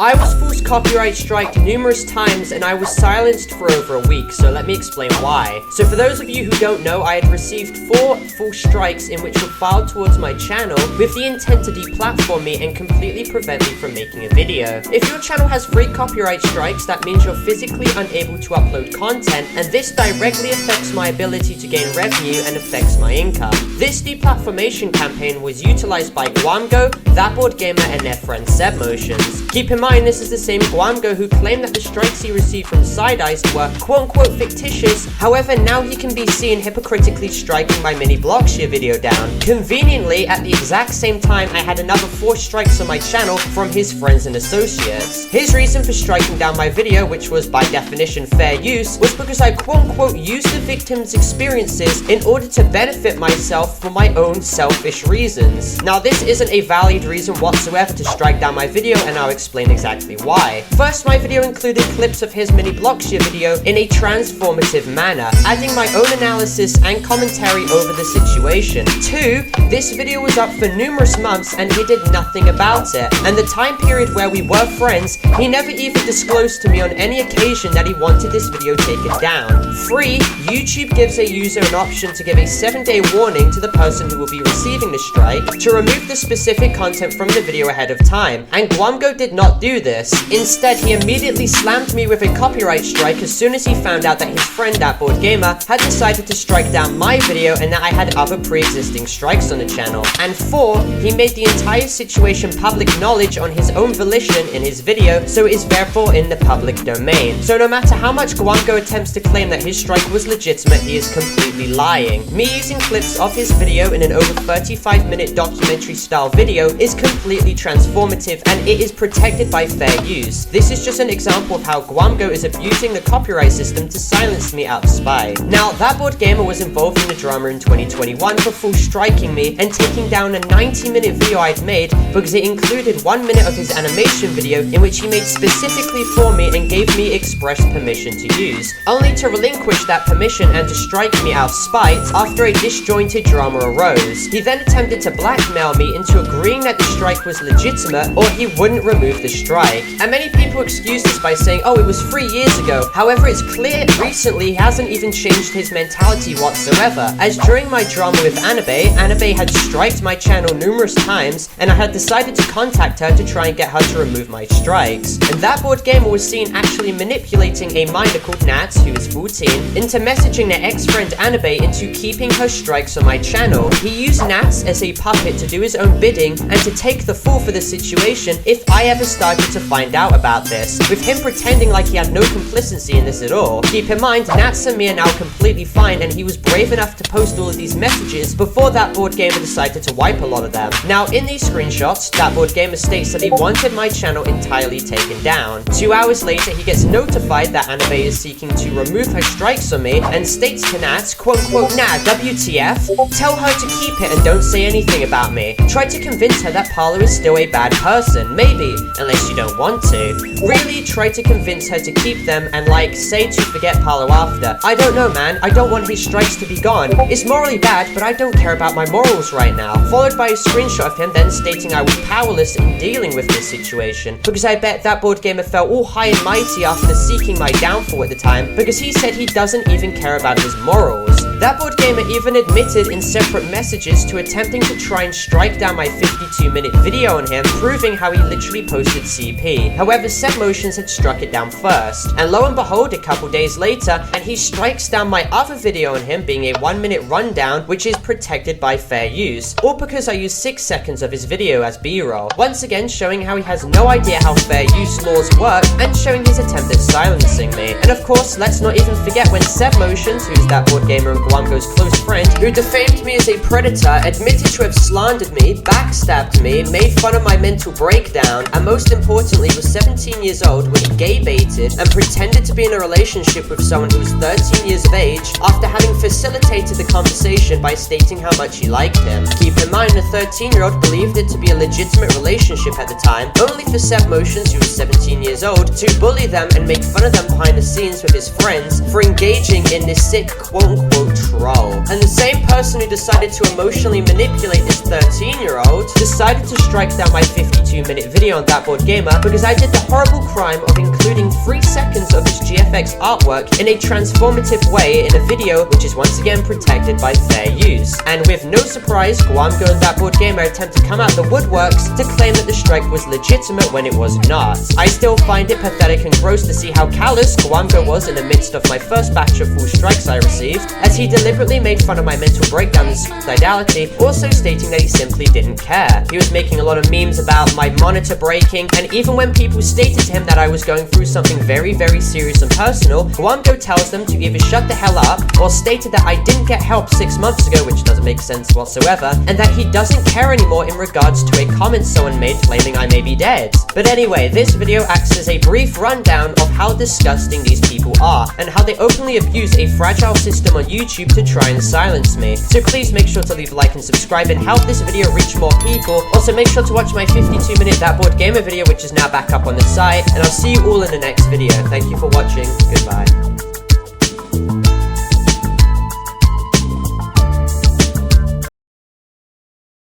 I was forced copyright striked numerous times and I was silenced for over a week, so let me explain why. So for those of you who don't know, I had received 4 full strikes in which were filed towards my channel with the intent to deplatform me and completely prevent me from making a video. If your channel has 3 copyright strikes, that means you're physically unable to upload content, and this directly affects my ability to gain revenue and affects my income. This deplatformation campaign was utilized by Guamgo, ThatBoardGamer, and their friend SebMotions. Keep in mind, this is the same Guamgo who claimed that the strikes he received from Side-Eyes were quote-unquote fictitious. However, now he can be seen hypocritically striking my mini Blockshare video down. Conveniently, at the exact same time, I had another 4 strikes on my channel from his friends and associates. His reason for striking down my video, which was by definition fair use, was because I quote-unquote used the victim's experiences in order to benefit myself for my own selfish reasons. Now, this isn't a valid reason whatsoever to strike down my video, and I'll explain exactly why. First, my video included clips of his mini Blockshare video in a transformative manner, adding my own analysis and commentary over the situation. 2, this video was up for numerous months and he did nothing about it, and the time period where we were friends, he never even disclosed to me on any occasion that he wanted this video taken down. 3, YouTube gives a user an option to give a 7-day warning to the person who will be receiving the strike to remove the specific content from the video ahead of time, and Guamgo did not do this. Instead, he immediately slammed me with a copyright strike as soon as he found out that his friend ThatBoardGamer had decided to strike down my video and that I had other pre-existing strikes on the channel. And 4, he made the entire situation public knowledge on his own volition in his video, so it is therefore in the public domain. So no matter how much Guamgo attempts to claim that his strike was legitimate, he is completely lying. Me using clips of his video in an over 35-minute documentary style video is completely transformative, and it is protected by fair use. This is just an example of how Guamgo is abusing the copyright system to silence me out of spite. Now, ThatBoardGamer was involved in the drama in 2021 for full striking me and taking down a 90-minute video I'd made because it included 1 minute of his animation video in which he made specifically for me and gave me express permission to use, only to relinquish that permission and to strike me out of spite after a disjointed drama arose. He then attempted to blackmail me into agreeing that the strike was legitimate or he wouldn't remove the strike. And many people excuse this by saying, oh, it was 3 years ago. However, it's clear recently he hasn't even changed his mentality whatsoever, as during my drama with Anabe had striked my channel numerous times, and I had decided to contact her to try and get her to remove my strikes. And ThatBoardGamer was seen actually manipulating a minor called Nats, who is 14, into messaging their ex-friend Anabe into keeping her strikes on my channel. He used Nats as a puppet to do his own bidding and to take the fall for the situation if I ever started to find out about this, with him pretending like he had no complicity in this at all. Keep in mind, Nats and me are now completely fine, and he was brave enough to post all of these messages before ThatBoardGamer decided to wipe a lot of them. Now, in these screenshots, ThatBoardGamer states that he wanted my channel entirely taken down. 2 hours later, he gets notified that Anabe is seeking to remove her strikes on me and states to Nats, quote-unquote, nah, WTF? Tell her to keep it and don't say anything about me. Try to convince her that Parlo is still a bad person, maybe, unless you don't want to. Really try to convince her to keep them and say to forget Parlo after. I don't know, man, I don't want his strikes to be gone. It's morally bad, but I don't care about my morals right now. Followed by a screenshot of him then stating I was powerless in dealing with this situation, because I bet ThatBoardGamer felt all high and mighty after seeking my downfall at the time, because he said he doesn't even care about his morals. ThatBoardGamer even admitted in separate messages to attempting to try and strike down my 52-minute video on him, proving how he literally posted CP. However, SebMotions had struck it down first, and lo and behold, a couple days later, and he strikes down my other video on him being a 1-minute rundown, which is protected by fair use, all because I used 6 seconds of his video as B-roll, once again showing how he has no idea how fair use laws work and showing his attempt at silencing me. And of course, let's not even forget when SebMotions, who is ThatBoardGamer and Guamgo's close friend, who defamed me as a predator, admitted to have slandered me, backstabbed me, made fun of my mental breakdown, and most importantly was 17 years old when he gay baited and pretended to be in a relationship with someone who was 13 years of age after having facilitated the conversation by stating how much he liked him. Keep in mind, the 13-year-old believed it to be a legitimate relationship at the time, only for SebMotions, who was 17 years old, to bully them and make fun of them behind the scenes with his friends for engaging in this sick quote-unquote troll. And the same person who decided to emotionally manipulate this 13-year-old decided to strike down my 52-minute video on That Bored Gamer because I did the horrible crime of including 3 seconds of his GFX artwork in a transformative way in a video which is once again protected by fair use. And with no surprise, Guamgo and That Bored Gamer attempt to come out the woodworks to claim that the strike was legitimate when it was not. I still find it pathetic and gross to see how callous Guamgo was in the midst of my first batch of full strikes I received, as he deliberately made fun of my mental breakdown and suicidality, also stating that he simply didn't care. He was making a lot of memes about my monitor breaking, and even when people stated to him that I was going through something very, very serious and personal, Guamgo tells them to either shut the hell up, or stated that I didn't get help 6 months ago, which doesn't make sense whatsoever, and that he doesn't care anymore in regards to a comment someone made claiming I may be dead. But anyway, this video acts as a brief rundown of how disgusting these people are, and how they openly abuse a fragile system on YouTube to try and silence me. So please make sure to leave a like and subscribe and help this video reach more people. Also make sure to watch my 52-minute That Bored Gamer video, which is now back up on the site, and I'll see you all in the next video. Thank you for watching. Goodbye.